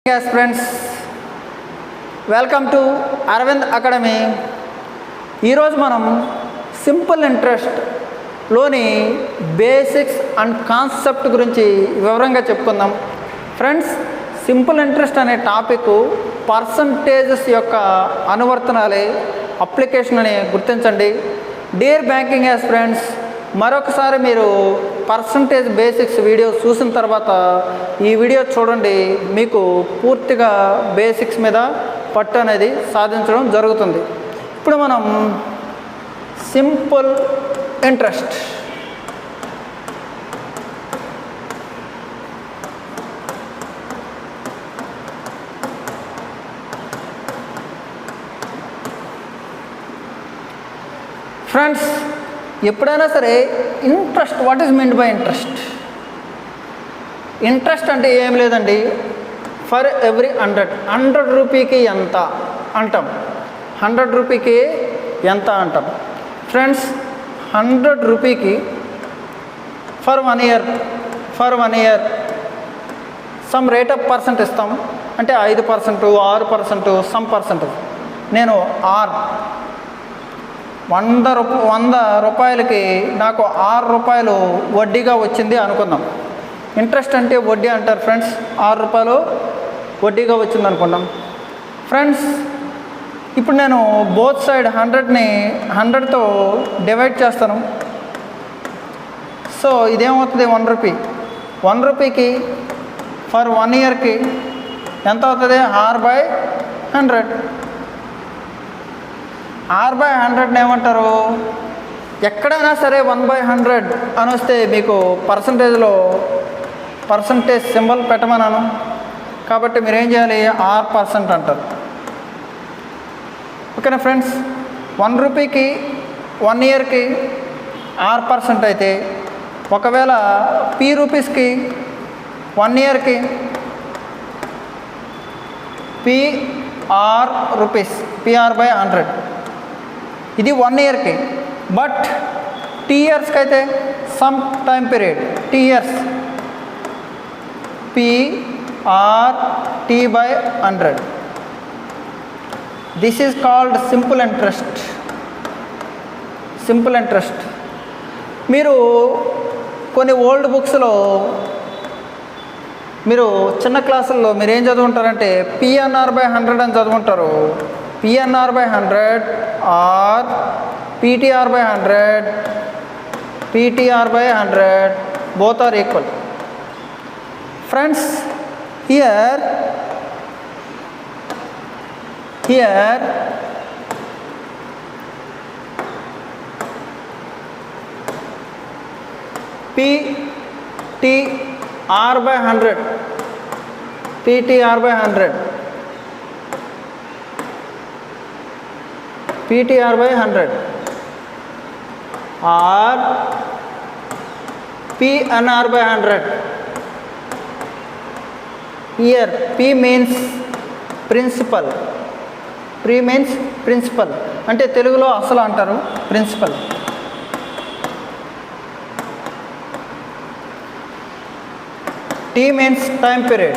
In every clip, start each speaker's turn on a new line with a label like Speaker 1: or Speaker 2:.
Speaker 1: Yes friends, welcome to Arvind Academy. ఈరోజు మనం simple interest లోని బేసిక్స్ అండ్ కాన్సెప్ట్ గురించి వివరంగా చెప్పుకుందాం. ఫ్రెండ్స్, సింపుల్ ఇంట్రెస్ట్ అనే టాపిక్ పర్సంటేజెస్ యొక్క అనువర్తనాలే, అప్లికేషన్ అని గుర్తించండి. డియర్ బ్యాంకింగ్ యాస్ ఫ్రెండ్స్, మరొకసారి మీరు పర్సంటేజ్ బేసిక్స్ వీడియో చూసిన తర్వాత ఈ వీడియో చూడండి. మీకు పూర్తిగా బేసిక్స్ మీద పట్టు అనేది సాధించడం జరుగుతుంది. ఇప్పుడు మనం సింపుల్ ఇంట్రెస్ట్ ఫ్రెండ్స్, ఎప్పుడైనా సరే interest, what is meant by interest? Interest అంటే ఏం లేదండి, ఫర్ ఎవ్రీ 100 రూపీకి ఎంత అంటాం, 100 రూపీకి ఎంత అంటాం. ఫ్రెండ్స్, 100 రూపీకి for one year some rate of percent ఇస్తాం. అంటే 5%, 6%, సమ్ పర్సెంటేజ్. నేను 100 రూపాయలకి నాకు 6 రూపాయలు వడ్డీగా వచ్చింది అనుకుందాం. ఇంట్రెస్ట్ అంటే వడ్డీ అంటారు ఫ్రెండ్స్. 6 రూపాయలు వడ్డీగా వచ్చింది అనుకుందాం. ఫ్రెండ్స్, ఇప్పుడు నేను బోత్ సైడ్ 100ని 100తో డివైడ్ చేస్తాను. సో ఇదేమవుతుంది, 1 రూపీ. 1 రూపీకి ఫర్ 1 ఇయర్కి ఎంత అవుతుంది? R/100. R/100 ఏమంటారు? ఎక్కడైనా సరే 1/100 అని వస్తే మీకు పర్సంటేజ్ సింబల్ పెట్టమన్నాను. కాబట్టి మీరు ఏం చేయాలి? R% అంటారు. ఓకేనా ఫ్రెండ్స్? 1 రూపీకి 1 ఇయర్కి R% అయితే, ఒకవేళ P రూపీస్కి 1 ఇయర్కి PR రూపీస్, PR/100. ఇది 1 ఇయర్కి. బట్ T ఇయర్స్కి అయితే some time period, T years, PRT/100. This is called simple interest. Simple interest మీరు కొన్ని ఓల్డ్ బుక్స్లో, మీరు చిన్న క్లాసుల్లో మీరు ఏం చదువుకుంటారంటే PNR/100 అని చదువుకుంటారు. PNR/100 or PTR/100, PTR/100 both are equal. Friends, here PTR/100 or PNR/100. Here P means principal, అంటే తెలుగులో అసలు అంటారు, principal. T means time period.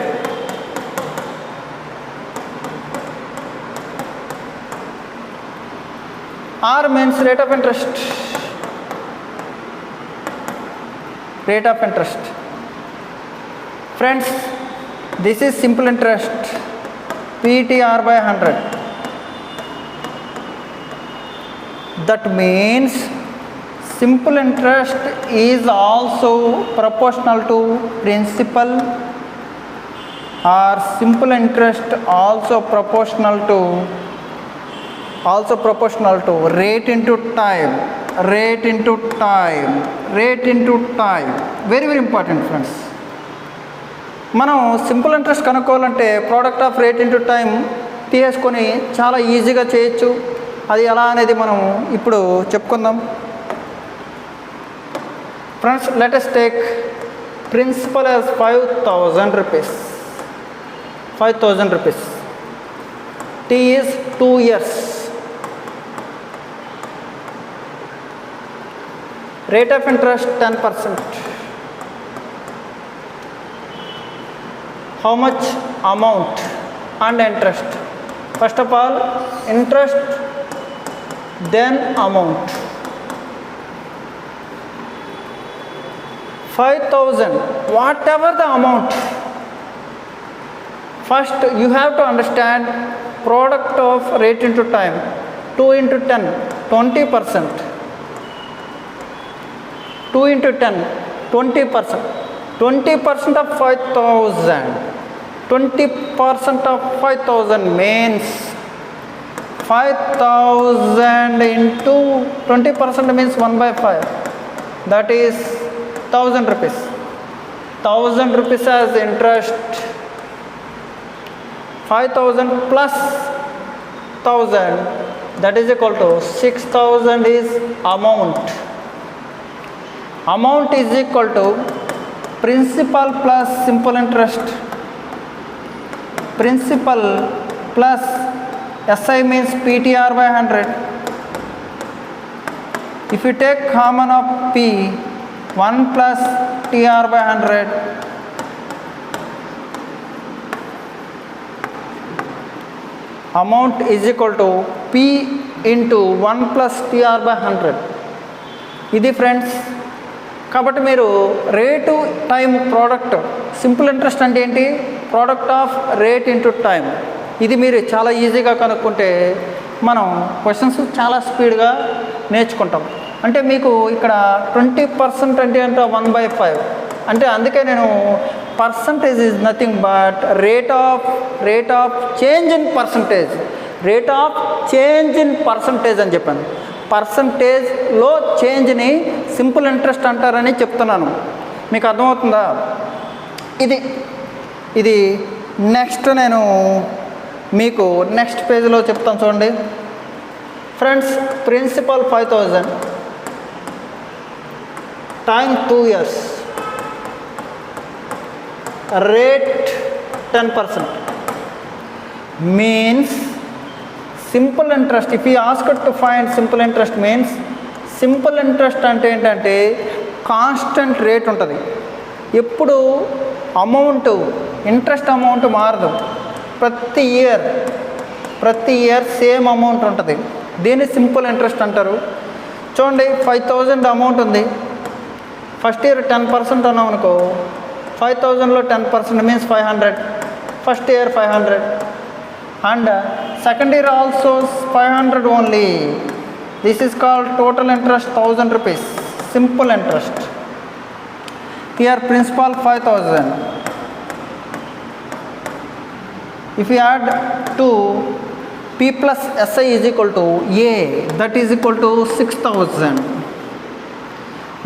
Speaker 1: R means rate of interest. Friends, this is simple interest, PTR/100. That means simple interest is also proportional to principal, or simple interest also proportional to rate into time. Very important friends. మనం simple interest కనుక్కోవాలంటే product of rate into time తీసుకొని చాలా ఈజీగా చేయొచ్చు. అది ఎలా అనేది మనం ఇప్పుడు చెప్పుకుందాం. Friends, let us take principal as 5,000 rupees. 5,000 rupees. T is 2 years. Rate of interest 10%. how much amount and interest. First of all, interest, then amount. 5,000, whatever the amount. First you have to understand product of rate into time. 2 into 10, 20%. 2 into 10, 20%. 20% of 5,000. 20% of 5,000 means 5,000 into 20% means 1/5. That is 1,000 rupees. 1,000 rupees as interest. 5,000 plus 1,000, that is equal to 6,000 is amount. Amount is equal to principal plus simple interest. Principal plus SI means PTR by 100. If you take common of P, 1 plus TR by 100. Amount is equal to P into 1 plus TR by 100. ఇది friends. కాబట్టి మీరు rate time product, simple interest అంటే ఏంటి? Product of rate into time. ఇది మీరు చాలా ఈజీగా కనుక్కుంటే మనం క్వశ్చన్స్ చాలా స్పీడ్గా నేర్చుకుంటాం. అంటే మీకు ఇక్కడ 20% అంటే 1/5 అంటే అందుకే నేను percentage is nothing but rate of change in percentage. Rate of change in percentage అని చెప్పాను. పర్సంటేజ్లో చేంజ్ని సింపుల్ ఇంట్రెస్ట్ అంటారని చెప్తున్నాను. మీకు అర్థమవుతుందా? ఇది నెక్స్ట్ నేను మీకు నెక్స్ట్ పేజ్లో చెప్తాను చూడండి friends. Principal 5,000 time 2 years, rate 10% means simple interest. If you ask to find simple interest means simple interest అంటే ఏంటంటే కాన్స్టెంట్ రేట్ ఉంటుంది. ఎప్పుడు అమౌంట్, ఇంట్రెస్ట్ అమౌంట్ మారదు. ప్రతి ఇయర్ సేమ్ అమౌంట్ ఉంటుంది. దీన్ని సింపుల్ ఇంట్రెస్ట్ అంటారు. చూడండి 5,000 అమౌంట్ ఉంది. ఫస్ట్ ఇయర్ 10% అన్నాం అనుకో, 5,000లో 10% means 500. First year 500 and second year also 500 only. This is called total interest 1,000 rupees. Simple interest. Here principal 5,000. If you add 2, P plus SI is equal to A, that is equal to 6,000.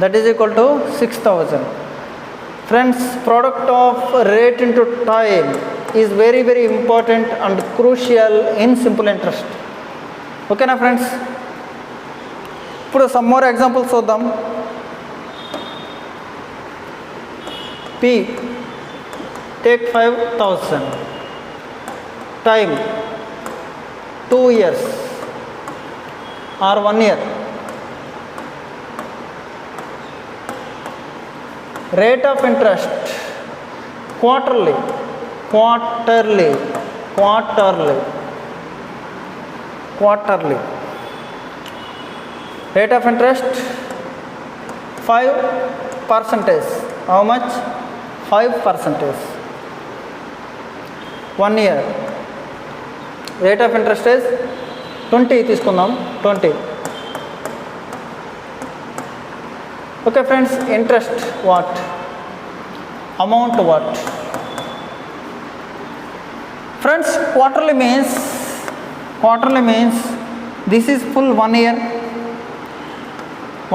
Speaker 1: That is equal to 6,000. Friends, product of rate into time is very very important and crucial in simple interest. Okay na friends? ఇప్పుడు some more examples చూద్దాం. P, take 5,000. Time 2 years or 1 year. Rate of interest quarterly. Rate of interest 5%. How much? 5%. 1 year. Rate of interest is 20 తీసుకుందాం. 20. Okay friends, interest what? Amount what? Friends, quarterly means this is full 1 year.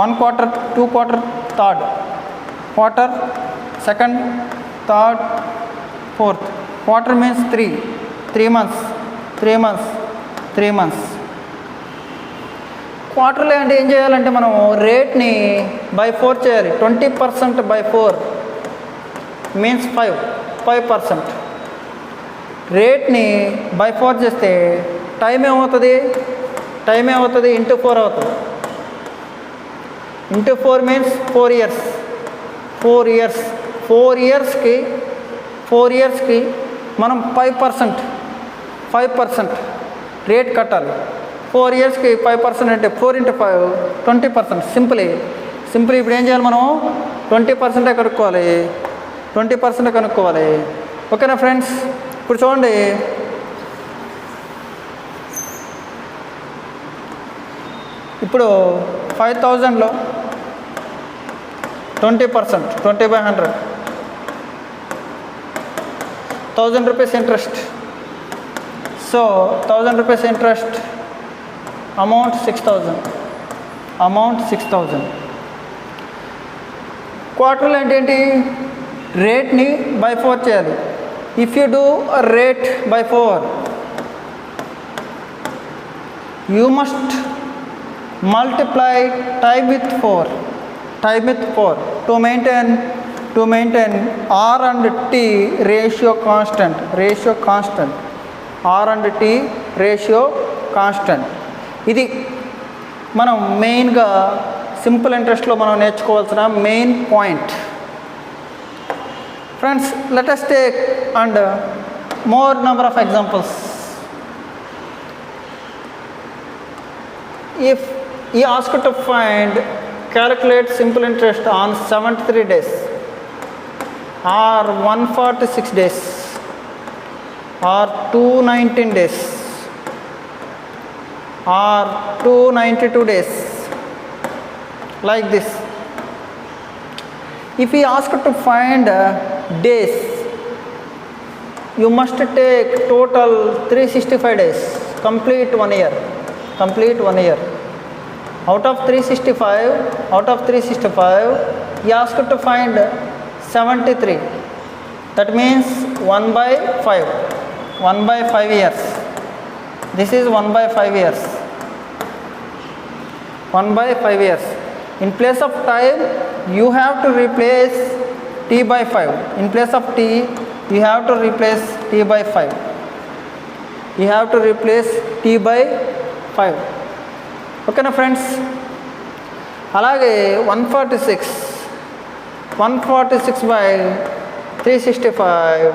Speaker 1: 1 quarter, 2 quarter, 3rd quarter, 2nd, 3rd, 4th. Quarter means 3 months. 3 months. Quarterly అంటే ఏం చేయాలంటే మనం రేట్ని by 4 చేయాలి. 20% by 4 means 5%. రేట్ని by 4 చేస్తే time ఏమవుతుంది? Into 4 అవుతుంది. Into 4 means 4 years. 4 yearsకి 4 ఇయర్స్కి మనం 5% రేట్ కట్టాలి. 4 ఇయర్స్కి 5% అంటే 4 × 5 20%. సింపుల్ ఇప్పుడు ఏం చేయాలి, మనం 20% కనుక్కోవాలి. ఓకేనా ఫ్రెండ్స్? ఇప్పుడు చూడండి, ఇప్పుడు 5,000లో 20%, 20/100, 1,000 rupees interest. So 1,000 rupees interest, amount 6,000. క్వార్టర్లో ఏంటి, రేట్ని బై 4 చేయాలి. If you do rate by 4, you must multiply time with 4 to maintain R and T ratio constant. R and T ratio constant. ఇది మనం మెయిన్గా సింపుల్ ఇంట్రెస్ట్లో మనం నేర్చుకోవాల్సిన main point. Friends, let us take and more number of examples. If he asked to calculate simple interest on 73 days or 146 days or 219 days or 292 days, like this. If he asked to find days, you must take total 365 days, complete 1 year. Out of 365, he asked to find 73. That means 1/5 years. This is 1/5 years. 1/5 years. In place of time, you have to replace t by 5. In place of t, you have to replace t by 5. ఓకేనా friends? అలాగే 146 by 365,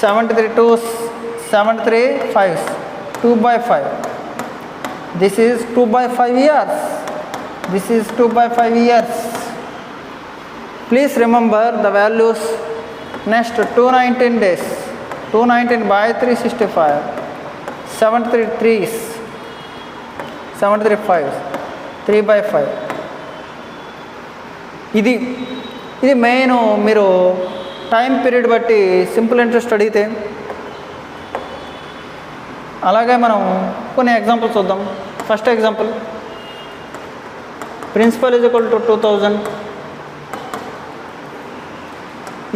Speaker 1: 73 5s, 2/5. This is 2/5 years. Please remember the values. Next, 219 days. 219 by 365, 73 3s, 73 5s, 3/5. ఇది main. మీరు time period బట్టి simple interest అడిగితే, అలాగే మనం కొన్ని examples చూద్దాం. First example, principal is equal to 2,000.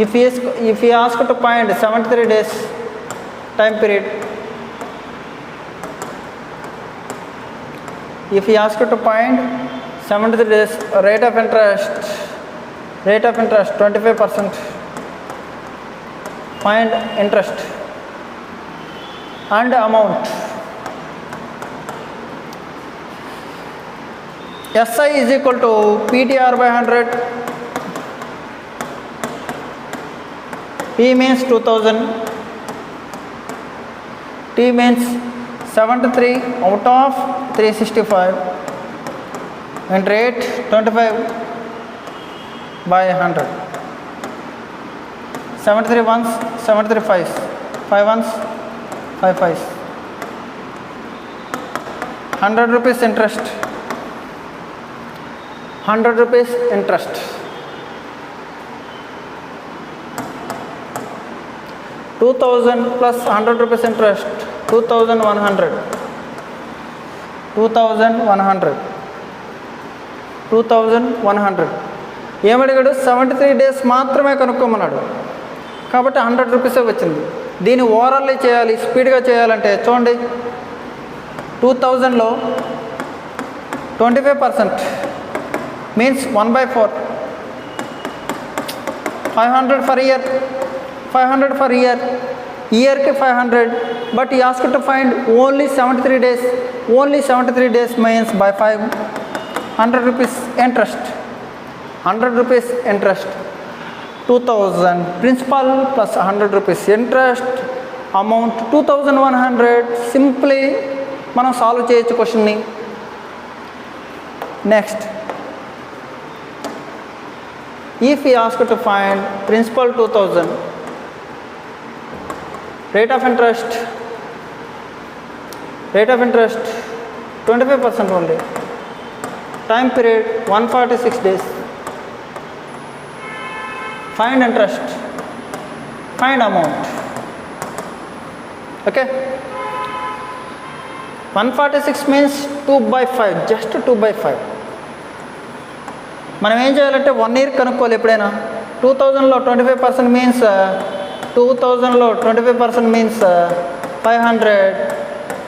Speaker 1: If he asked to find 73 days time period, if he asked to find 73 days rate of interest 25%, find interest and amount. SI is equal to PTR by 100. P means 2,000, T means 73 out of 365, and rate 25 by 100. 73 ones, 73 5s, 5 ones, 5 5s. 100 rupees interest. 100 rupees interest. 2,000 plus 100 rupees interest, 2,100. 2,100. ఏమడిగాడు? 73 days మాత్రమే కనుక్కోమన్నాడు. కాబట్టి 100 రూపీసే వచ్చింది. దీన్ని ఓవరాల్లీ చేయాలి, స్పీడ్గా చేయాలంటే చూడండి, 2000లో 25% means 1/4. 500 for year. 500 for year. Yearకి 500. But he asked to find only 73 days. Only 73 days means by 5. 100 rupees interest. 100 rupees interest. 2000 principal plus 100 rupees interest, amount 2100. Simply మనం సాల్వ్ చేయొచ్చు క్వశ్చన్ని. Next, if we ask to find principal 2000, rate of interest 25% only, time period 146 days, find interest, find amount. Okay, 146 means 2/5, just 2/5. మనం ఏం చేయాలంటే 1 year కనుక్కోవాలి ఎప్పుడైనా. 2000లో 25% means 2000లో 25% means 500.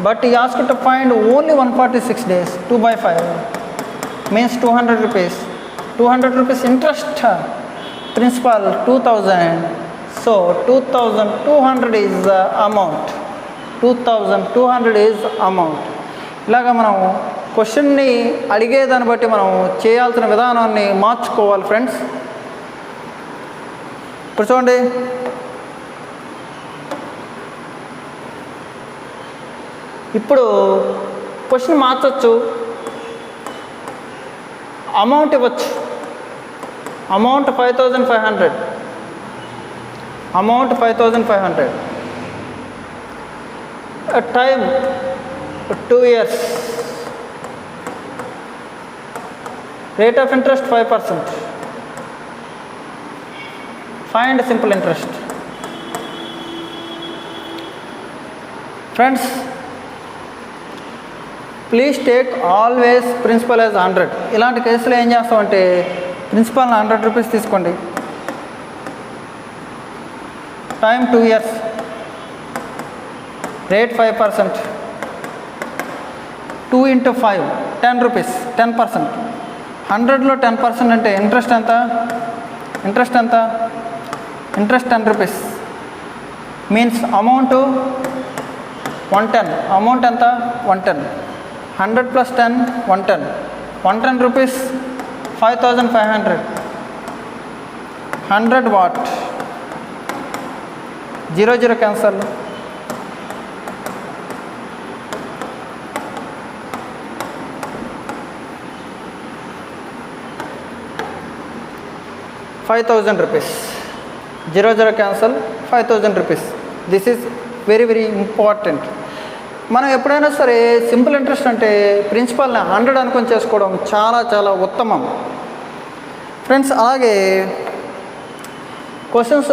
Speaker 1: But he ask to find only 146 days. 2/5 means 200 rupees. 200 rupees interest, principal 2000. So 2200 is amount. 2200 is amount. ఇలాగా మనం క్వశ్చన్ని అడిగేదాన్ని బట్టి మనం చేయాల్సిన విధానాన్ని మార్చుకోవాలి ఫ్రెండ్స్. ఇప్పుడు చూడండి, ఇప్పుడు క్వశ్చన్ మార్చచ్చు, అమౌంట్ ఇవ్వచ్చు. Amount 5500, amount 5500, time 2 years, rate of interest 5%, find simple interest. Friends, please take always principal as 100. ఇలాంటి కేసులో ఏం చేస్తామంటే ప్రిన్సిపల్ని 100 rupees తీసుకోండి, time 2 years, rate 5%, 2 into 5 10 rupees, 10%. 100లో 10% అంటే ఇంట్రెస్ట్ ఎంత? Interest 10 rupees means amount 110. Amount ఎంత? 110. 100 plus 10 110. 110 rupees 5500. 100 watt. 0 cancel. 5000 rupees. 0 cancel. 5000 rupees. This is very important. మనం ఎప్పుడైనా సరే సింపుల్ ఇంట్రెస్ట్ అంటే ప్రిన్సిపల్ని 100 అనుకొని చేసుకోవడం చాలా ఉత్తమం ఫ్రెండ్స్. అలాగే questions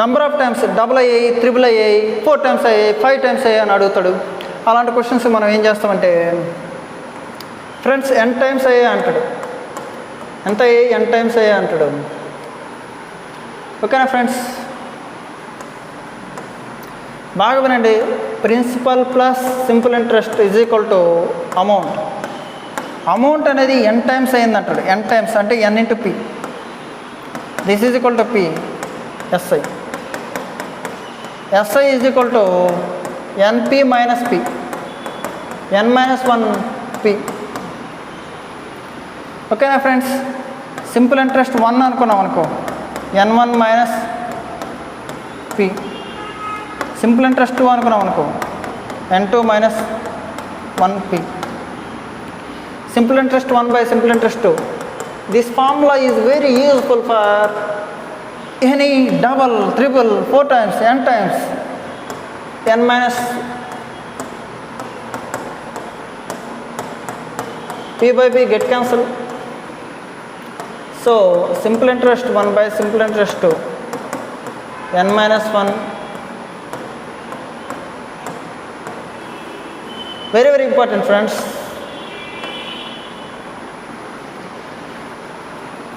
Speaker 1: number of times double అయ్యాయి, ట్రిపుల్ అయ్యాయి, 4 times అయ్యాయి, 5 times అయ్యాయి అని అడుగుతాడు. అలాంటి క్వశ్చన్స్ మనం ఏం చేస్తామంటే ఫ్రెండ్స్ n times అయ్యాయి అంటాడు. ఎంత అయ్యాయి? n times అయ్యాయి అంటాడు. ఓకేనా ఫ్రెండ్స్? బాగా వినండి. Principal plus simple interest is equal to amount. Amount అనేది n times అయింది అంటాడు. n times అంటే n into p. This is equal to p SI. SI is equal to NP minus p, n minus 1 p. ఓకేనా friends? Simple interest 1 అనుకున్నాం అనుకో, n1 minus p. Simple interest 2 అనుకున్నాం అనుకో, n2 minus 1p. Simple interest 1 by simple interest 2. This formula is very useful for any double, triple, 4 times, n times. n minus p by p get cancel. So simple interest 1 by simple interest 2, n minus 1. Very important friends.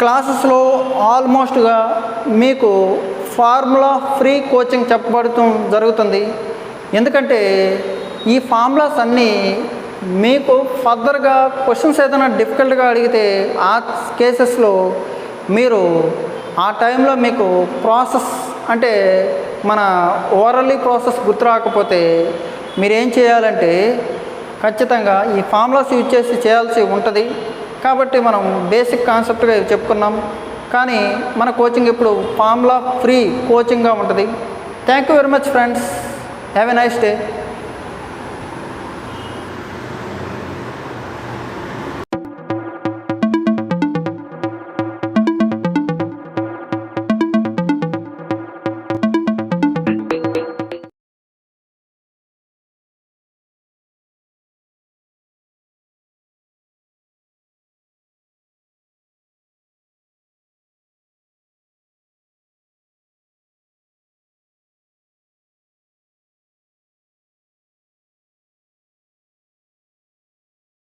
Speaker 1: క్లాసెస్లో ఆల్మోస్ట్గా మీకు formula free coaching చెప్పబడుతూ జరుగుతుంది. ఎందుకంటే ఈ formulas అన్నీ మీకు ఫర్దర్గా questions ఏదైనా డిఫికల్ట్గా అడిగితే ఆ కేసెస్లో మీరు ఆ టైంలో మీకు ప్రాసెస్ అంటే మన ఓరల్లీ ప్రాసెస్ గుర్తు రాకపోతే మీరేం చేయాలంటే ఖచ్చితంగా ఈ ఫార్ములాస్ యూజ్ చేసి చేయాల్సి ఉంటుంది. కాబట్టి మనం బేసిక్ కాన్సెప్ట్గా చెప్పుకున్నాం. కానీ మన కోచింగ్ ఇప్పుడు ఫార్ములా ఫ్రీ కోచింగ్గా ఉంటుంది. Thank you very much friends. Have a nice day.